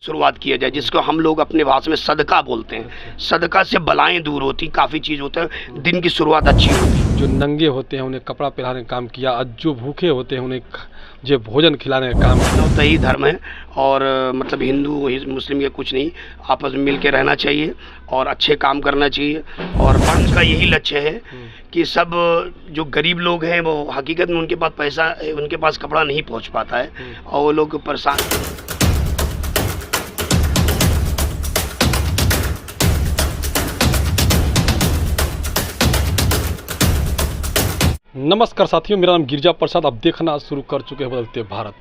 शुरुआत किया जाए, जिसको हम लोग अपने भाषा में सदका बोलते हैं। सदका से बलाएं दूर होती, काफ़ी चीज़ होता है, दिन की शुरुआत अच्छी होती। जो नंगे होते हैं उन्हें कपड़ा पहनाने का काम किया, और जो भूखे होते हैं उन्हें जो भोजन खिलाने का काम किया। तो यही धर्म है, और मतलब हिंदू मुस्लिम के कुछ नहीं, आपस में मिल के रहना चाहिए और अच्छे काम करना चाहिए। और पंथ का यही लक्ष्य है कि सब जो गरीब लोग हैं वो हकीकत में उनके पास पैसा, उनके पास कपड़ा नहीं पहुंच पाता है और वो लोग परेशान। नमस्कार साथियों, मेरा नाम गिरजा प्रसाद। अब देखना शुरू कर चुके हैं बदलते भारत।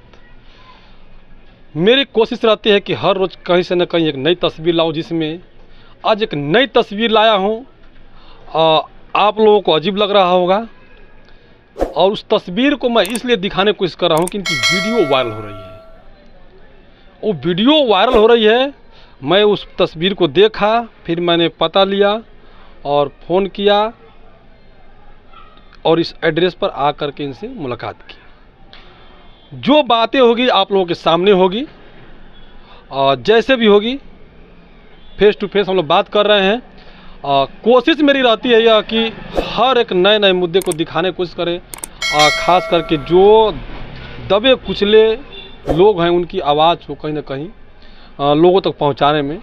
मेरी कोशिश रहती है कि हर रोज़ कहीं से न कहीं एक नई तस्वीर लाऊं, जिसमें आज एक नई तस्वीर लाया हूं। आप लोगों को अजीब लग रहा होगा, और उस तस्वीर को मैं इसलिए दिखाने की कोशिश कर रहा हूं कि इनकी वीडियो वायरल हो रही है। वो वीडियो वायरल हो रही है, मैं उस तस्वीर को देखा, फिर मैंने पता लिया और फ़ोन किया और इस एड्रेस पर आकर के इनसे मुलाकात की। जो बातें होगी आप लोगों के सामने होगी, और जैसे भी होगी फेस टू फेस हम लोग बात कर रहे हैं। कोशिश मेरी रहती है यह कि हर एक नए नए मुद्दे को दिखाने की कोशिश करें, ख़ास करके जो दबे कुचले लोग हैं उनकी आवाज़ को कहीं ना कहीं लोगों तक पहुंचाने में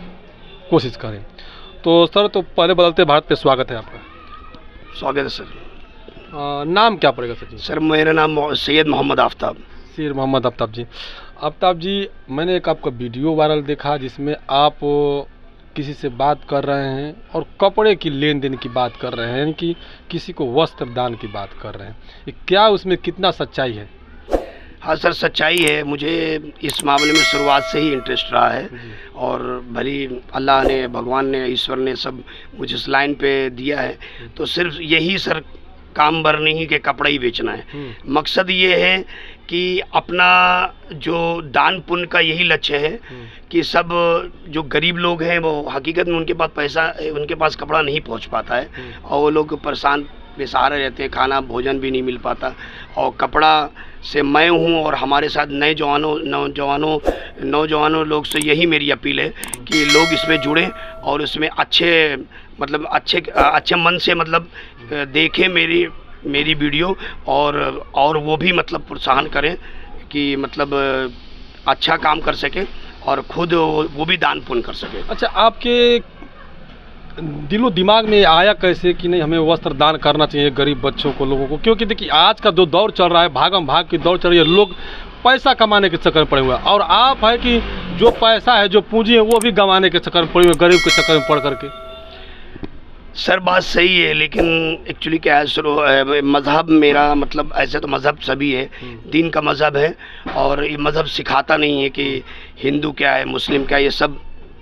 कोशिश करें। तो सर, तो पहले बदलते भारत पे स्वागत है आपका। स्वागत है सर। नाम क्या पड़ेगा सर जी? सर मेरा नाम सैयद मोहम्मद आफ्ताब। सैयद मोहम्मद आफ्ताब जी। आफ्ताब जी, मैंने एक आपका वीडियो वायरल देखा जिसमें आप किसी से बात कर रहे हैं और कपड़े की लेन देन की बात कर रहे हैं, यानी कि किसी को वस्त्र दान की बात कर रहे हैं। ये क्या, उसमें कितना सच्चाई है? हाँ सर, सच्चाई है। मुझे इस मामले में शुरुआत से ही इंटरेस्ट रहा है, और भली अल्लाह ने, भगवान ने, ईश्वर ने सब मुझे इस लाइन पे दिया है। तो सिर्फ यही सर काम भर नहीं के कपड़ा ही बेचना है। मकसद ये है कि अपना जो दान पुण्य का यही लक्ष्य है कि सब जो गरीब लोग हैं वो हकीकत में उनके पास पैसा, उनके पास कपड़ा नहीं पहुंच पाता है और वो लोग परेशान बेसहारे रहते हैं, खाना भोजन भी नहीं मिल पाता। और कपड़ा से मैं हूं, और हमारे साथ नए नौजवानों लोग से यही मेरी अपील है कि लोग इसमें जुड़ें और उसमें अच्छे मन से मतलब देखें मेरी वीडियो, और वो भी मतलब प्रोत्साहन करें कि मतलब अच्छा काम कर सके और खुद वो भी दान पुण्य कर सके। अच्छा, आपके दिलो दिमाग में आया कैसे कि नहीं, हमें वस्त्र दान करना चाहिए गरीब बच्चों को, लोगों को? क्योंकि देखिए आज का जो दौर चल रहा है, भागम भाग की दौड़ चल रही है, लोग पैसा कमाने के चक्कर में पड़े हुए हैं, और आप है कि जो पैसा है, जो पूंजी है, वो भी गंवाने के चक्कर में पड़े हुए, गरीब के चक्कर में पड़ करके। सर बात सही है, लेकिन एक्चुअली क्या है, मज़हब मेरा मतलब ऐसे तो मज़हब सभी है, दीन का मज़हब है, और ये मज़हब सिखाता नहीं है कि हिंदू क्या है, मुस्लिम क्या है, ये सब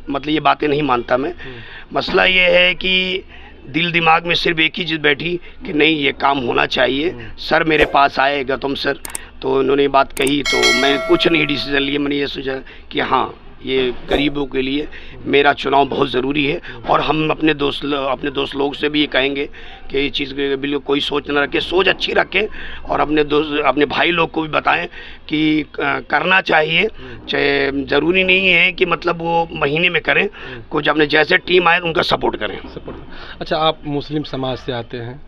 मतलब ये बातें नहीं मानता मैं। मसला ये है कि दिल दिमाग में सिर्फ एक ही चीज़ बैठी कि नहीं, ये काम होना चाहिए। सर मेरे पास आए, गौतम सर, तो उन्होंने ये बात कही, तो मैं कुछ नहीं डिसीजन लिए। मैंने ये सोचा कि हाँ, ये गरीबों के लिए मेरा चुनाव बहुत ज़रूरी है, और हम अपने दोस्त लोग से भी ये कहेंगे कि ये चीज़ बिल्कुल कोई सोच ना रखे, सोच अच्छी रखें, और अपने भाई लोग को भी बताएं कि करना चाहिए। चाहे ज़रूरी नहीं है कि मतलब वो महीने में करें, कुछ अपने जैसे टीम आए उनका सपोर्ट करें। अच्छा, आप मुस्लिम समाज से आते हैं,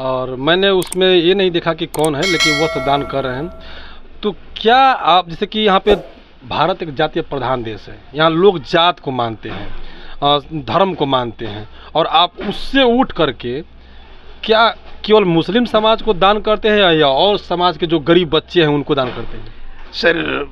और मैंने उसमें ये नहीं देखा कि कौन है, लेकिन वस्त्र दान कर रहे हैं। तो क्या आप, जैसे कि यहाँ पे भारत एक जातीय प्रधान देश है, यहाँ लोग जात को मानते हैं, धर्म को मानते हैं, और आप उससे उठ करके क्या केवल मुस्लिम समाज को दान करते हैं या और समाज के जो गरीब बच्चे हैं उनको दान करते हैं? सर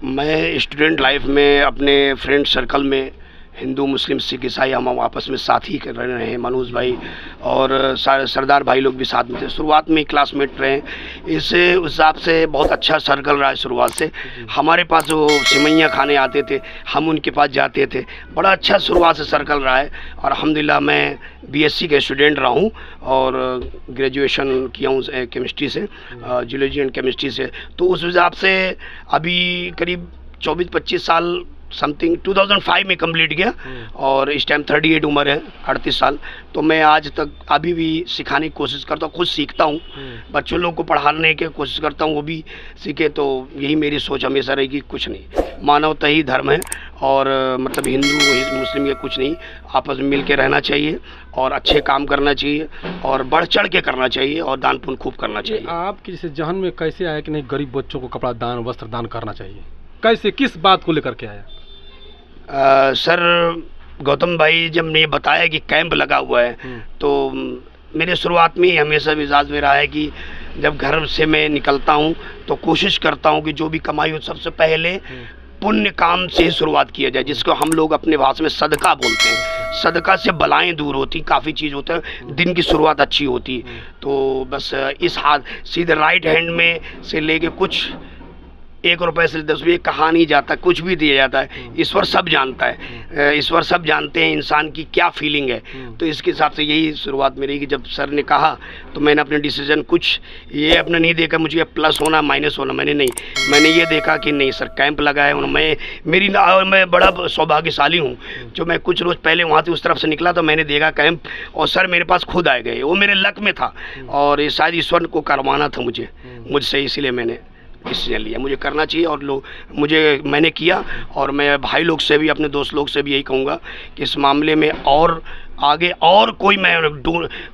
मैं स्टूडेंट लाइफ में अपने फ्रेंड सर्कल में हिंदू मुस्लिम सिख ईसाई हम आपस में साथ ही कर रहे हैं। मनोज भाई और सरदार भाई लोग भी साथ में थे, शुरुआत में क्लासमेट रहे। उस हिसाब से बहुत अच्छा सर्कल रहा है शुरुआत से। हमारे पास वो सिमैया खाने आते थे, हम उनके पास जाते थे, बड़ा अच्छा शुरुआत से सर्कल रहा है। और अल्हम्दुलिल्लाह मैं बीएससी का स्टूडेंट रहा हूँ और ग्रेजुएशन किया हूँ केमिस्ट्री से, जूलॉजी एंड केमिस्ट्री से। तो उस हिसाब से अभी करीब 24-25 साल समथिंग 2005 में कंप्लीट किया और इस टाइम 38 उम्र है, 38 साल। तो मैं आज तक अभी भी सिखाने की कोशिश करता हूँ, खुद सीखता हूँ, बच्चों लोग को पढ़ाने की कोशिश करता हूँ, वो भी सीखे। तो यही मेरी सोच हमेशा रहेगी, कुछ नहीं, मानवता ही धर्म है और मतलब हिंदू मुस्लिम ये कुछ नहीं, आपस में मिल के रहना चाहिए और अच्छे काम करना चाहिए और बढ़ चढ़ के करना चाहिए और दान पुण्य खूब करना चाहिए। आपके जैसे जहन में कैसे आया कि नहीं गरीब बच्चों को कपड़ा दान वस्त्र दान करना चाहिए, कैसे किस बात को लेकर के आया? सर गौतम भाई जब ने बताया कि कैंप लगा हुआ है तो मेरे शुरुआत में ही हमेशा मिजाज में रहा है कि जब घर से मैं निकलता हूँ तो कोशिश करता हूँ कि जो भी कमाई हो सबसे पहले पुण्य काम से शुरुआत किया जाए, जिसको हम लोग अपने भाषा में सदका बोलते हैं। सदका से बलाएं दूर होती, काफ़ी चीज़ होता है, दिन की शुरुआत अच्छी होती। तो बस इस हाथ सीधे राइट हैंड में से लेके कुछ 1 रुपये से 10 रुपये कहा नहीं जाता, कुछ भी दिया जाता है। ईश्वर सब जानता है, ईश्वर सब जानते हैं इंसान की क्या फीलिंग है। तो इसके हिसाब से यही शुरुआत मेरी कि जब सर ने कहा तो मैंने अपने डिसीजन कुछ ये अपना नहीं देखा मुझे प्लस होना माइनस होना, मैंने ये देखा कि नहीं सर कैंप लगा है और मैं बड़ा सौभाग्यशाली हूँ जो मैं कुछ रोज़ पहले वहाँ से उस तरफ से निकला तो मैंने देखा कैंप और सर मेरे पास खुद आए गए, वो मेरे लक में था और ये शायद ईश्वर को करवाना था मुझसे, इसीलिए मैंने डिसीजन लिया, मुझे करना चाहिए और मैंने किया। और मैं भाई लोग से भी अपने दोस्त लोग से भी यही कहूँगा कि इस मामले में और आगे और कोई मैं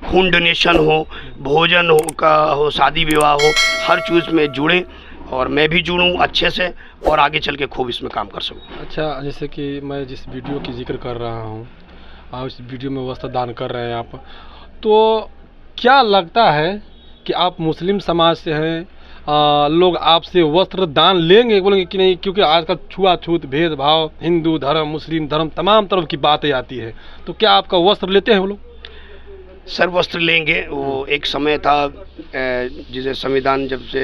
खून डोनेशन हो, भोजन हो, शादी विवाह हो, हर चीज़ में जुड़ें और मैं भी जुड़ूँ अच्छे से और आगे चल के खूब इसमें काम कर सकूँ। अच्छा, जैसे कि मैं जिस वीडियो की जिक्र कर रहा हूँ और इस वीडियो में वस्त्र दान कर रहे हैं आप, तो क्या लगता है कि आप मुस्लिम समाज से हैं, लोग आपसे वस्त्र दान लेंगे बोलेंगे कि नहीं? क्योंकि आजकल छुआछूत भेदभाव हिंदू धर्म मुस्लिम धर्म तमाम तरफ की बातें आती है, तो क्या आपका वस्त्र लेते हैं वो लोग? सर वस्त्र लेंगे, वो एक समय था जिसे संविधान जब से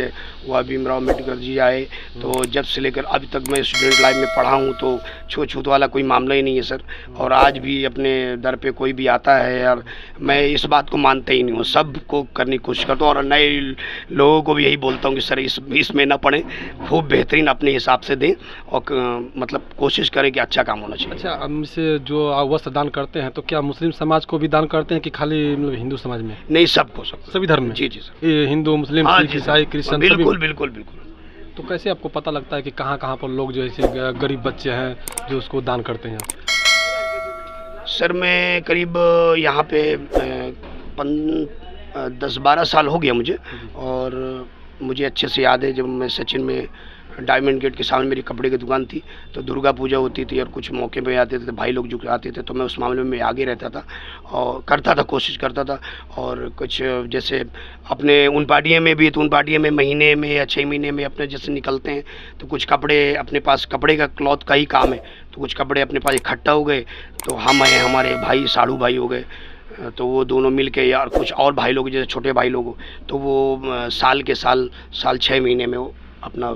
हुआ भीमराव अम्बेडकर जी आए तो जब से लेकर अभी तक मैं स्टूडेंट लाइफ में पढ़ा हूँ तो छूत वाला कोई मामला ही नहीं है सर। और आज भी अपने दर पे कोई भी आता है यार, मैं इस बात को मानता ही नहीं हूँ, सबको करने की कोशिश करता हूँ और नए लोगों को भी यही बोलता हूँ कि सर इसमें ना पड़े, खूब बेहतरीन अपने हिसाब से दें और मतलब कोशिश करें कि अच्छा काम होना चाहिए। अच्छा, हमसे जो आप वस्त्र दान करते हैं तो क्या मुस्लिम समाज को भी दान करते हैं कि खाली हिंदू समाज में? नहीं, सबको सभी धर्म में। जी जी सर, ये हिंदू मुस्लिम सिख ईसाई क्रिश्चियन बिल्कुल। तो कैसे आपको पता लगता है कि कहाँ कहाँ पर लोग जो ऐसे गरीब बच्चे हैं जो उसको दान करते हैं? सर मैं करीब यहाँ पे 10-12 साल हो गया मुझे और मुझे अच्छे से याद है जब मैं सचिन में डायमंड गेट के सामने मेरी कपड़े की दुकान थी तो दुर्गा पूजा होती थी और कुछ मौके पे आते थे भाई लोग जो आते थे तो मैं उस मामले में आगे रहता था और करता था, कोशिश करता था। और कुछ जैसे अपने उन पार्टियों में भी, तो उन पार्टियों में महीने में या 6 महीने में अपने जैसे निकलते हैं तो कुछ कपड़े अपने पास, कपड़े का क्लॉथ का ही काम है, तो कुछ कपड़े अपने पास इकट्ठा हो गए तो हम हैं, हमारे भाई साड़ू भाई हो गए तो वो दोनों मिल के या कुछ और भाई लोग जैसे छोटे भाई लोग तो वो साल 6 महीने में वो अपना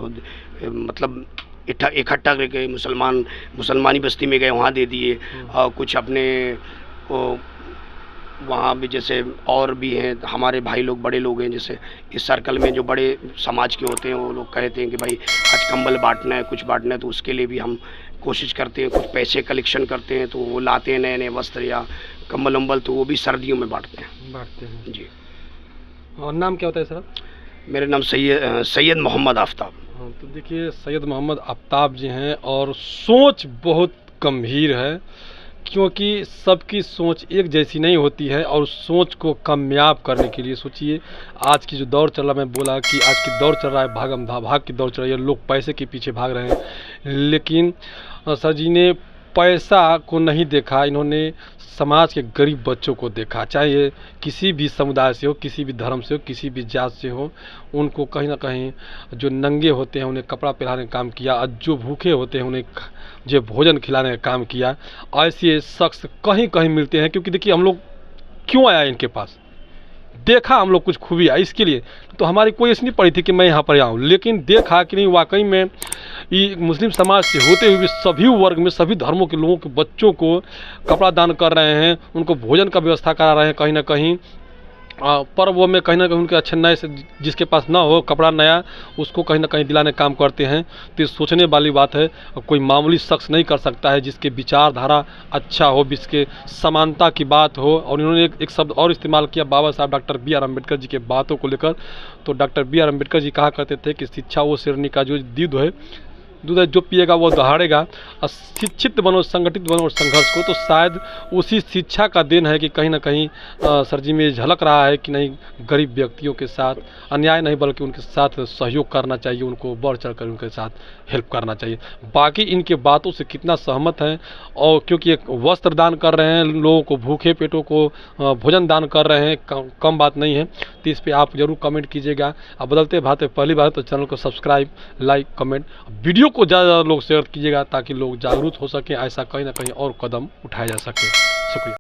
मतलब इकट्ठा करके मुसलमानी बस्ती में गए, वहाँ दे दिए। और कुछ अपने वहाँ भी जैसे और भी हैं हमारे भाई लोग, बड़े लोग हैं जैसे इस सर्कल में जो बड़े समाज के होते हैं वो लोग कहते हैं कि भाई आज कंबल बांटना है, कुछ बांटना है, तो उसके लिए भी हम कोशिश करते हैं, कुछ पैसे कलेक्शन करते हैं तो वो लाते हैं नए वस्त्र या कंबल वम्बल, तो वो भी सर्दियों में बांटते हैं जी। और नाम क्या होता है सर? मेरा नाम सैयद मोहम्मद आफ्ताब। हाँ, तो देखिए सैयद मोहम्मद आफ्ताब जी हैं और सोच बहुत गंभीर है क्योंकि सबकी सोच एक जैसी नहीं होती है और सोच को कामयाब करने के लिए सोचिए आज की जो दौर चल रहा है, मैं बोला कि आज की दौर चल रहा है भागम भाग की दौर चल रही है, लोग पैसे के पीछे भाग रहे हैं, लेकिन सर जी ने पैसा को नहीं देखा, इन्होंने समाज के गरीब बच्चों को देखा, चाहे ये किसी भी समुदाय से हो, किसी भी धर्म से हो, किसी भी जात से हो, उनको कहीं ना कहीं जो नंगे होते हैं उन्हें कपड़ा पहनाने का काम किया और जो भूखे होते हैं उन्हें जो भोजन खिलाने का काम किया। ऐसे शख्स कहीं कहीं मिलते हैं क्योंकि देखिए हम लोग क्यों आया इनके पास, देखा हम लोग कुछ खूबी आई इसके लिए, तो हमारी कोई ऐसी नहीं पड़ी थी कि मैं यहाँ पर आऊँ, लेकिन देखा कि नहीं वाकई में ये मुस्लिम समाज से होते हुए भी सभी वर्ग में सभी धर्मों के लोगों के बच्चों को कपड़ा दान कर रहे हैं, उनको भोजन का व्यवस्था करा रहे हैं कहीं ना कहीं, पर्व में कहीं ना कहीं उनके अच्छे नए से जिसके पास ना हो कपड़ा नया, उसको कहीं ना कहीं दिलाने काम करते हैं। तो ये सोचने वाली बात है। कोई मामूली शख्स नहीं कर सकता है जिसके विचारधारा अच्छा हो, जिसके समानता की बात हो। और इन्होंने एक शब्द और इस्तेमाल किया बाबा साहब doctor B are Ambedkar ji के बातों को लेकर। तो doctor B are Ambedkar ji कहा करते थे कि शिक्षा वो शेरनी का जो दूध है, जो पिएगा वो दहाड़ेगा। और शिक्षित बनो, संगठित बनो और संघर्ष को, तो शायद उसी शिक्षा का देन है कि कहीं ना कहीं सर जी में झलक रहा है कि नहीं, गरीब व्यक्तियों के साथ अन्याय नहीं बल्कि उनके साथ सहयोग करना चाहिए, उनको बढ़ चढ़ कर उनके साथ हेल्प करना चाहिए। बाकी इनके बातों से कितना सहमत हैं, और क्योंकि एक वस्त्र दान कर रहे हैं, लोगों को भूखे पेटों को भोजन दान कर रहे हैं, कम बात नहीं है। तो इस पर आप ज़रूर कमेंट कीजिएगा। अब बदलते भाते पहली बार तो चैनल को सब्सक्राइब, लाइक, कमेंट, वीडियो को ज़्यादा लोग शेयर कीजिएगा ताकि लोग जागरूक हो सकें, ऐसा कहीं ना कहीं और कदम उठाया जा सके। शुक्रिया।